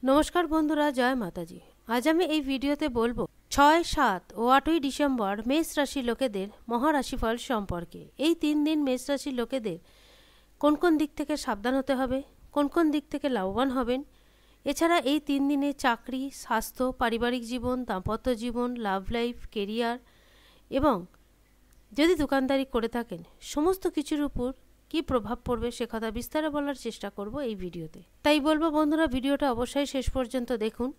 নমস্কার বন্ধুরা, জয় মাতাজি। আজ আমি এই ভিডিওতে বলবো 6, 7 ও 8ই ডিসেম্বর মেষ রাশির লোকেদের মহারাশিফল সম্পর্কে। এই 3 দিন মেষ রাশির লোকেদের কোন কোন দিক থেকে সাবধান হতে হবে, কোন কোন দিক থেকে লাভবান হবেন। এছাড়া এই 3 দিনে চাকরি, স্বাস্থ্য, পারিবারিক জীবন, দাম্পত্য জীবন, লাভ লাইফ, কেরিয়ার এবং যদি দোকানদারি করে থাকেন সমস্ত কিছুর উপর কি প্রভাব পড়বে সে কথা বিস্তারে বলার চেষ্টা করব এই ভিডিওতে। তাই বলবো বন্ধুরা, ভিডিওটা অবশ্যই শেষ পর্যন্ত দেখুন।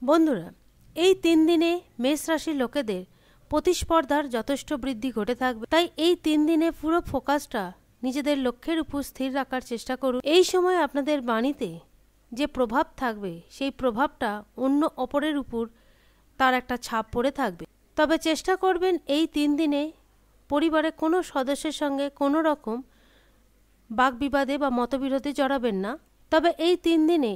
বন্ধুরা, এই 3 দিনে মেষ রাশির লোকেদের প্রতিস্পর্ধার যথেষ্ট বৃদ্ধি ঘটে থাকবে। তাই এই 3 দিনে পুরো ফোকাসটা নিজেদের লক্ষ্যের উপর স্থির রাখার চেষ্টা করুন। এই সময় আপনাদের বাণীতে যে প্রভাব থাকবে সেই প্রভাবটা অন্য অপরের উপর তার একটা ছাপ পড়ে থাকবে। তবে চেষ্টা করবেন এই 3 দিনে পরিবারের কোনো সদস্যের সঙ্গে কোনো রকম বাকবিবাদে বা মতবিরোধে জড়াবেন না। তবে এই 3 দিনে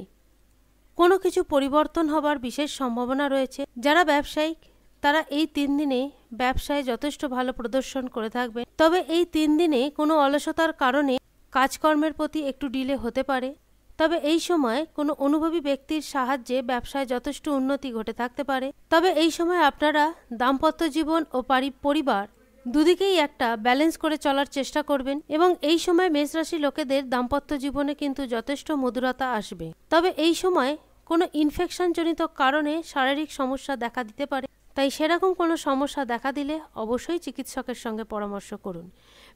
কোনো কিছু পরিবর্তন হবার বিশেষ সম্ভাবনা রয়েছে। যারা ব্যবসায়িক তারা এই 3 দিনে ব্যবসায় যথেষ্ট ভালো প্রদর্শন করে থাকবেন। তবে এই 3 দিনে কোনো অলসতার কারণে কাজকর্মের প্রতি একটু ডিলে হতে পারে। তবে এই সময় কোনো অনুভবী ব্যক্তির সাহায্যে ব্যবসায় যথেষ্ট উন্নতি ঘটে থাকতে পারে। তবে এই সময় আপনারা দাম্পত্য জীবন ও পরিবার দুদিকেই একটা ব্যালেন্স করে চলার চেষ্টা করবেন এবং এই সময় মেষ রাশি লোকেদের দাম্পত্য জীবনে কিন্তু যথেষ্ট মধুরতা আসবে। তবে এই সময় কোনো ইনফেকশন জনিত কারণে শারীরিক সমস্যা দেখা দিতে পারে। তাই সেরকম কোনো সমস্যা দেখা দিলে অবশ্যই চিকিৎসকের সঙ্গে পরামর্শ করুন।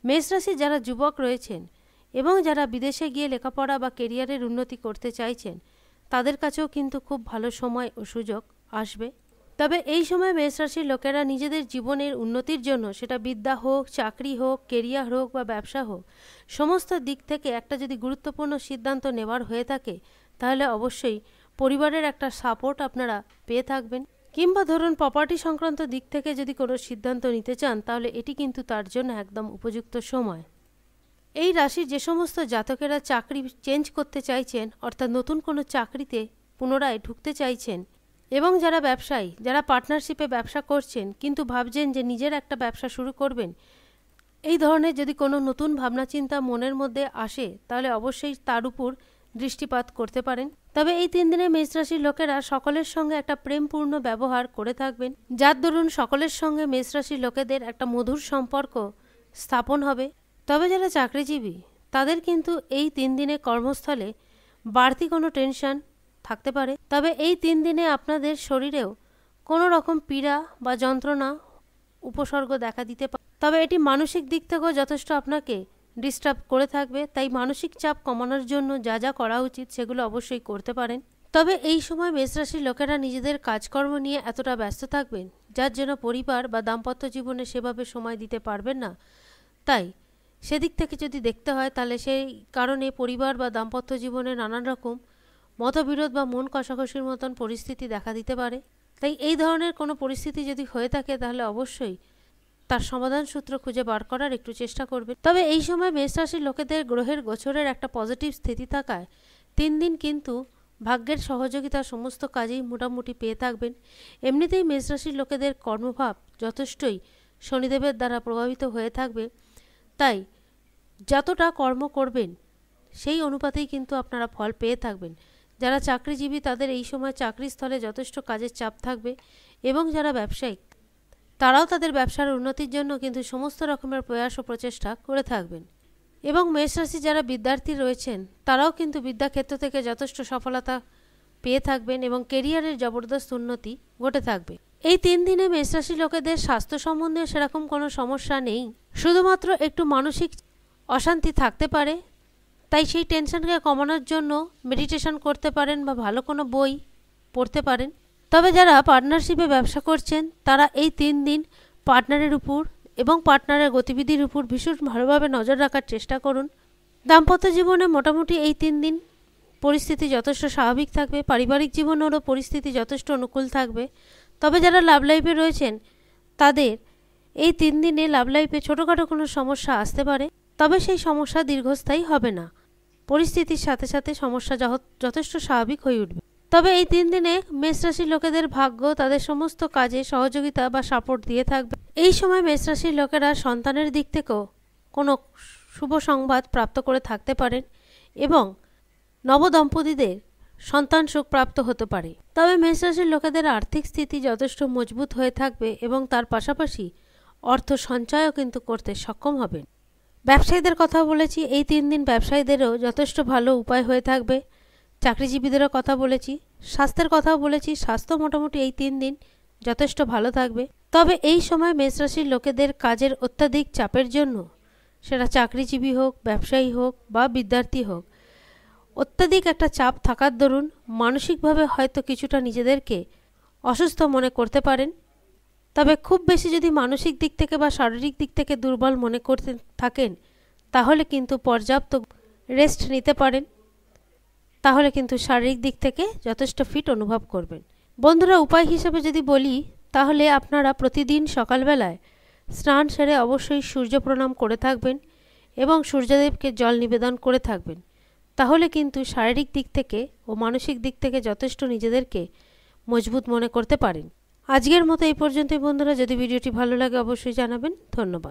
মেষ রাশি যারা যুবক রয়েছেন এবং যারা বিদেশে গিয়ে লেখাপড়া বা কেরিয়ারের উন্নতি করতে চাইছেন তাদের কাছেও কিন্তু খুব ভালো সময় ও সুযোগ আসবে। তবে এই সময় মেষ রাশির লোকেরা নিজেদের জীবনের উন্নতির জন্য, সেটা বিদ্যা হোক, চাকরি হোক, কেরিয়ার হোক বা ব্যবসা হোক, সমস্ত দিক থেকে একটা যদি গুরুত্বপূর্ণ সিদ্ধান্ত নেওয়ার হয়ে থাকে তাহলে অবশ্যই পরিবারের একটা সাপোর্ট আপনারা পেয়ে থাকবেন। কিংবা ধরুন প্রপার্টি সংক্রান্ত দিক থেকে যদি কোনো সিদ্ধান্ত নিতে চান তাহলে এটি কিন্তু তার জন্য একদম উপযুক্ত সময়। এই রাশির যে সমস্ত জাতকেরা চাকরি চেঞ্জ করতে চাইছেন, অর্থাৎ নতুন কোনো চাকরিতে পুনরায় ঢুকতে চাইছেন, এবং যারা ব্যবসায়ী, যারা পার্টনারশিপে ব্যবসা করছেন কিন্তু ভাবছেন যে নিজের একটা ব্যবসা শুরু করবেন, এই ধরনের যদি কোনো নতুন ভাবনা চিন্তা মনের মধ্যে আসে তাহলে অবশ্যই তার উপর দৃষ্টিপাত করতে পারেন। তবে এই 3 দিনে মেষ রাশির লোকেরা সকলের সঙ্গে একটা প্রেমপূর্ণ ব্যবহার করে থাকবেন, যার দরুন সকলের সঙ্গে মেষ রাশির লোকেদের একটা মধুর সম্পর্ক স্থাপন হবে। তবে যারা চাকরিজীবী তাদের কিন্তু এই 3 দিনে কর্মস্থলে বাড়তি কোনো টেনশন থাকতে পারে। তবে এই 3 দিনে আপনাদের শরীরেও কোনো রকম পীড়া বা যন্ত্রণা উপসর্গ দেখা দিতে পারে। তবে এটি মানসিক দিক থেকেও যথেষ্ট আপনাকে ডিস্টার্ব করে থাকবে। তাই মানসিক চাপ কমানোর জন্য যা যা করা উচিত সেগুলো অবশ্যই করতে পারেন। তবে এই সময় মেষ রাশির লোকেরা নিজেদের কাজকর্ম নিয়ে এতটা ব্যস্ত থাকবেন যার জন্য পরিবার বা দাম্পত্য জীবনে সেভাবে সময় দিতে পারবেন না। তাই সেদিক থেকে যদি দেখতে হয় তাহলে সেই কারণে পরিবার বা দাম্পত্য জীবনে নানান রকম মতবিরোধ বা মন কষাকষির মতন পরিস্থিতি দেখা দিতে পারে। তাই এই ধরনের কোনো পরিস্থিতি যদি হয়ে থাকে তাহলে অবশ্যই তার সমাধান সূত্র খুঁজে বার করার একটু চেষ্টা করবে। তবে এই সময় মেষ রাশির লোকেদের গ্রহের গোচরের একটা পজিটিভ স্থিতি থাকায় 3 দিন কিন্তু ভাগ্যের সহযোগিতা সমস্ত কাজেই মোটামুটি পেয়ে থাকবেন। এমনিতেই মেষ রাশির লোকেদের কর্মভাব যথেষ্টই শনিদেবের দ্বারা প্রভাবিত হয়ে থাকবে। তাই যতটা কর্ম করবেন সেই অনুপাতেই কিন্তু আপনারা ফল পেয়ে থাকবেন। যারা চাকরিজীবী তাদের এই সময় চাকরিস্থলে যথেষ্ট কাজের চাপ থাকবে এবং যারা ব্যবসায়িক তারাও তাদের ব্যবসার উন্নতির জন্য কিন্তু সমস্ত রকমের প্রয়াস ও প্রচেষ্টা করে থাকবেন। এবং মেষ রাশি যারা বিদ্যার্থী রয়েছেন তারাও কিন্তু বিদ্যাক্ষেত্র থেকে যথেষ্ট সফলতা পেয়ে থাকবেন এবং কেরিয়ারের জবরদস্ত উন্নতি ঘটে থাকবে। এই 3 দিনে মেষ রাশি লোকেদের স্বাস্থ্য সম্বন্ধে সেরকম কোনো সমস্যা নেই, শুধুমাত্র একটু মানসিক অশান্তি থাকতে পারে। তাই সেই টেনশনকে কমানোর জন্য মেডিটেশন করতে পারেন বা ভালো কোনো বই পড়তে পারেন। তবে যারা পার্টনারশিপে ব্যবসা করছেন তারা এই 3 দিন পার্টনারের উপর এবং পার্টনারের গতিবিধির উপর ভীষণ ভালোভাবে নজর রাখার চেষ্টা করুন। দাম্পত্য জীবনে মোটামুটি এই 3 দিন পরিস্থিতি যথেষ্ট স্বাভাবিক থাকবে, পারিবারিক জীবনেরও পরিস্থিতি যথেষ্ট অনুকূল থাকবে। তবে যারা লাভ লাইফে রয়েছেন তাদের এই 3 দিনে লাভ লাইফে ছোটোখাটো কোনো সমস্যা আসতে পারে, তবে সেই সমস্যা দীর্ঘস্থায়ী হবে না। পরিস্থিতির সাথে সাথে সমস্যা যথেষ্ট স্বাভাবিক হয়ে উঠবে। তবে এই 3 দিনে মেষ রাশির লোকেদের ভাগ্য তাদের সমস্ত কাজে সহযোগিতা বা সাপোর্ট দিয়ে থাকবে। এই সময় মেষ রাশির লোকেরা সন্তানের দিক থেকেও কোনো শুভ সংবাদ প্রাপ্ত করে থাকতে পারেন এবং নবদম্পতিদের সন্তান সুখ প্রাপ্ত হতে পারে। তবে মেষ রাশির লোকেদের আর্থিক স্থিতি যথেষ্ট মজবুত হয়ে থাকবে এবং তার পাশাপাশি অর্থ সঞ্চয়ও কিন্তু করতে সক্ষম হবেন। ব্যবসায়ীদের কথা বলেছি, এই 3 দিন ব্যবসায়ীদেরও যথেষ্ট ভালো উপায় হয়ে থাকবে। চাকরিজীবীদেরও কথা বলেছি, স্বাস্থ্যের কথাও বলেছি, স্বাস্থ্য মোটামুটি এই 3 দিন যথেষ্ট ভালো থাকবে। তবে এই সময় মেষ রাশির লোকেদের কাজের অত্যাধিক চাপের জন্য, সেটা চাকরিজীবী হোক, ব্যবসায়ী হোক বা বিদ্যার্থী হোক, অত্যাধিক একটা চাপ থাকার দরুন মানসিকভাবে হয়তো কিছুটা নিজেদেরকে অসুস্থ মনে করতে পারেন। তবে খুব বেশি যদি মানসিক দিক থেকে বা শারীরিক দিক থেকে দুর্বল মনে করতে থাকেন, তাহলে কিন্তু পর্যাপ্ত রেস্ট নিতে পারেন, তাহলে কিন্তু শারীরিক দিক থেকে যথেষ্ট ফিট অনুভব করবেন। বন্ধুরা, উপায় হিসেবে যদি বলি, তাহলে আপনারা প্রতিদিন সকালবেলায় স্নান সেরে অবশ্যই সূর্য প্রণাম করে থাকবেন এবং সূর্যদেবকে জল নিবেদন করে থাকবেন। তাহলে কিন্তু শারীরিক দিক থেকে ও মানসিক দিক থেকে যথেষ্ট নিজেদেরকে মজবুত মনে করতে পারেন। আজকের মতো এই পর্যন্তই বন্ধুরা। যদি ভিডিওটি ভালো লাগে অবশ্যই জানাবেন। ধন্যবাদ।